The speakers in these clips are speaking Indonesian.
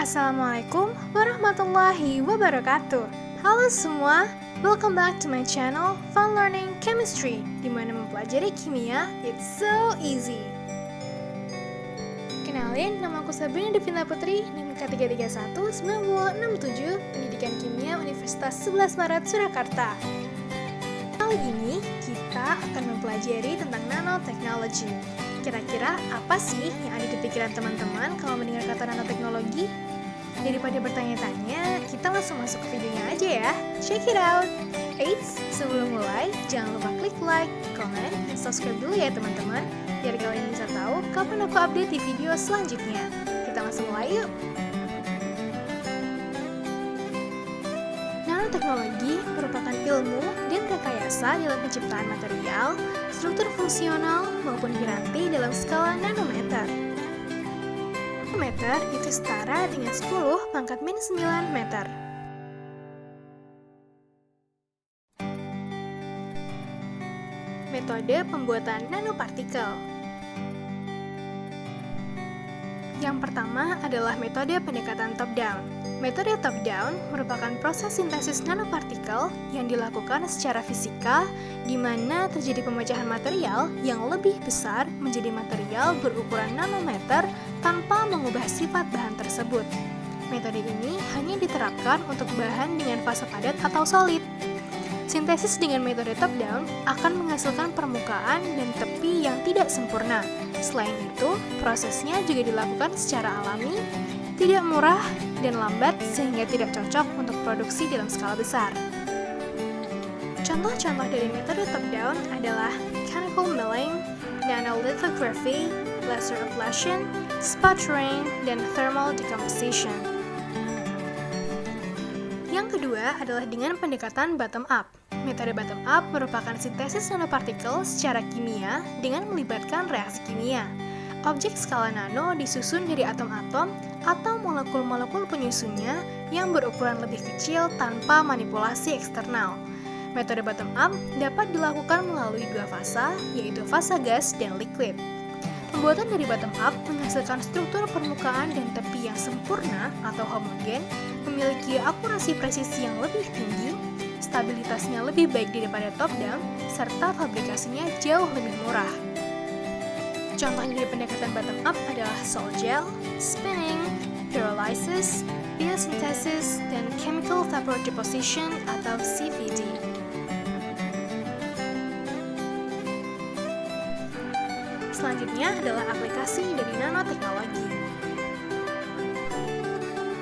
Assalamualaikum warahmatullahi wabarakatuh. Halo semua, welcome back to my channel Fun Learning Chemistry, di mana mempelajari kimia it's so easy. Kenalin, nama aku Sabrina Devina Putri, NIM K3319267, Pendidikan Kimia Universitas 11 Maret Surakarta. Kali ini kita akan mempelajari tentang nanotechnology. Kira-kira apa sih yang ada di pikiran teman-teman kalau mendengar kata nanoteknologi? Daripada bertanya-tanya, kita langsung masuk ke videonya aja ya. Check it out! Eits, sebelum mulai, jangan lupa klik like, comment, dan subscribe dulu ya teman-teman, biar kalian bisa tahu kapan aku update di video selanjutnya. Kita langsung mulai yuk! Nanoteknologi merupakan ilmu dan rekayasa dalam penciptaan material, struktur fungsional, maupun piranti dalam skala nanometer. Nanometer itu setara dengan 10 pangkat minus 9 meter. Metode pembuatan nanopartikel. Yang pertama adalah metode pendekatan top-down. Metode top-down merupakan proses sintesis nanopartikel yang dilakukan secara fisika, di mana terjadi pemecahan material yang lebih besar menjadi material berukuran nanometer tanpa mengubah sifat bahan tersebut. Metode ini hanya diterapkan untuk bahan dengan fase padat atau solid. Sintesis dengan metode top-down akan menghasilkan permukaan dan tepi yang tidak sempurna. Selain itu, prosesnya juga dilakukan secara alami, tidak murah, dan lambat sehingga tidak cocok untuk produksi dalam skala besar. Contoh-contoh dari metode top-down adalah mechanical milling, nanolithography, laser ablation, sputtering, dan thermal decomposition. Yang kedua adalah dengan pendekatan bottom-up. Metode bottom-up merupakan sintesis nanopartikel secara kimia dengan melibatkan reaksi kimia. Objek skala nano disusun dari atom-atom atau molekul-molekul penyusunnya yang berukuran lebih kecil tanpa manipulasi eksternal. Metode bottom-up dapat dilakukan melalui dua fasa, yaitu fase gas dan liquid. Pembuatan dari bottom-up menghasilkan struktur permukaan dan tepi yang sempurna atau homogen, memiliki akurasi presisi yang lebih tinggi, stabilitasnya lebih baik daripada top-down, serta fabrikasinya jauh lebih murah. Contoh dari pendekatan bottom-up adalah sol gel, spinning, pyrolysis, biosynthesis, dan chemical vapor deposition atau CVD. Selanjutnya adalah aplikasi dari nanoteknologi.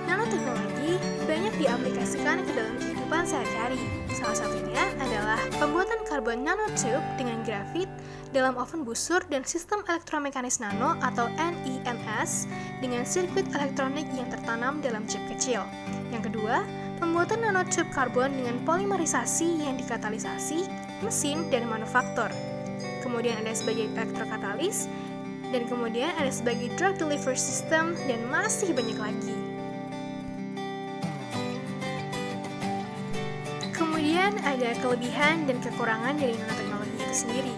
Nanoteknologi banyak diaplikasikan ke dalam kehidupan sehari-hari. Salah satunya adalah pembuatan karbon nanotube dengan grafit dalam oven busur dan sistem elektromekanis nano atau NEMS dengan sirkuit elektronik yang tertanam dalam chip kecil. Yang kedua, pembuatan nanotube karbon dengan polimerisasi yang dikatalisasi, mesin, dan manufaktur. Kemudian ada sebagai elektrokatalis, dan kemudian ada sebagai drug delivery system, dan masih banyak lagi. Kemudian ada kelebihan dan kekurangan dari nanoteknologi itu sendiri.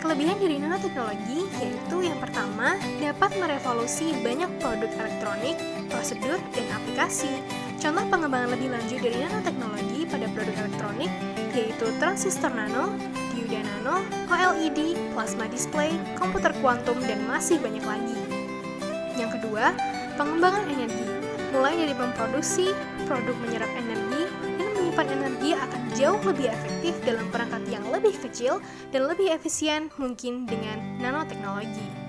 Kelebihan dari nanoteknologi yaitu yang pertama, dapat merevolusi banyak produk elektronik, prosedur, dan aplikasi. Contoh pengembangan lebih lanjut dari nanoteknologi pada produk elektronik yaitu transistor nano, dioda nano, OLED, plasma display, komputer kuantum, dan masih banyak lagi. Yang kedua, pengembangan energi. Mulai dari memproduksi, produk menyerap energi, dan menyimpan energi akan jauh lebih efektif dalam perangkat yang lebih kecil dan lebih efisien mungkin dengan nanoteknologi.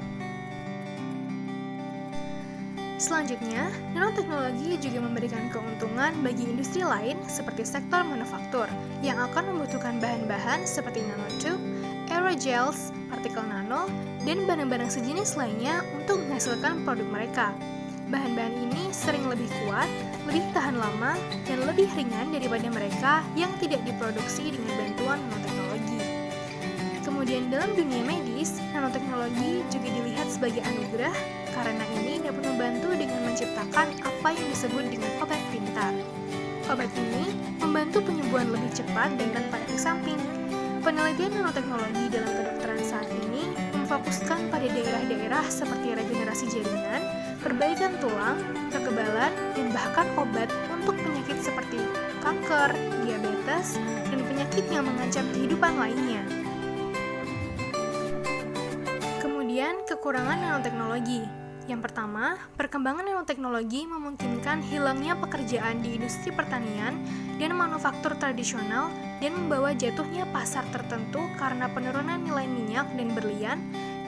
Selanjutnya, nanoteknologi juga memberikan keuntungan bagi industri lain seperti sektor manufaktur yang akan membutuhkan bahan-bahan seperti nanotube, aerogels, partikel nano, dan barang-barang sejenis lainnya untuk menghasilkan produk mereka. Bahan-bahan ini sering lebih kuat, lebih tahan lama, dan lebih ringan daripada mereka yang tidak diproduksi dengan bantuan nanoteknologi. Kemudian dalam dunia medis, nanoteknologi juga dilihat sebagai anugerah karena ini dapat membantu dengan menciptakan apa yang disebut dengan obat pintar. Obat ini membantu penyembuhan lebih cepat dan tanpa efek samping. Penelitian nanoteknologi dalam kedokteran saat ini memfokuskan pada daerah-daerah seperti regenerasi jaringan, perbaikan tulang, kekebalan, dan bahkan obat untuk penyakit seperti kanker, diabetes, dan penyakit yang mengancam kehidupan lainnya. Kemudian, kekurangan nanoteknologi. Yang pertama, perkembangan nanoteknologi memungkinkan hilangnya pekerjaan di industri pertanian dan manufaktur tradisional dan membawa jatuhnya pasar tertentu karena penurunan nilai minyak dan berlian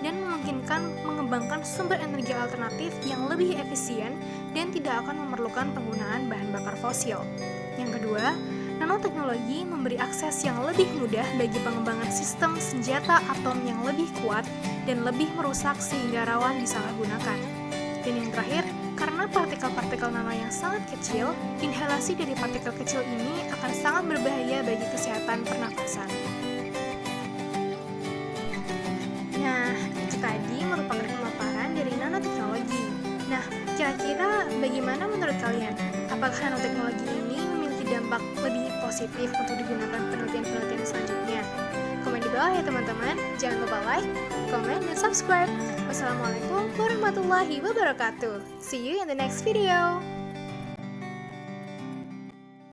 dan memungkinkan mengembangkan sumber energi alternatif yang lebih efisien dan tidak akan memerlukan penggunaan bahan bakar fosil. Yang kedua, nanoteknologi memberi akses yang lebih mudah bagi pengembangan sistem senjata atom yang lebih kuat dan lebih merusak sehingga rawan disalahgunakan. Dan yang terakhir, karena partikel-partikel nano yang sangat kecil, inhalasi dari partikel kecil ini akan sangat berbahaya bagi kesehatan pernafasan. Nah, itu tadi merupakan pemaparan dari nanoteknologi. Nah, kira-kira bagaimana menurut kalian? Apakah nanoteknologi ini memiliki dampak lebih positif untuk digunakan penelitian-penelitian selanjutnya? Komen di bawah ya teman-teman. Jangan lupa like, komen, dan subscribe. Wassalamualaikum warahmatullahi wabarakatuh. See you in the next video.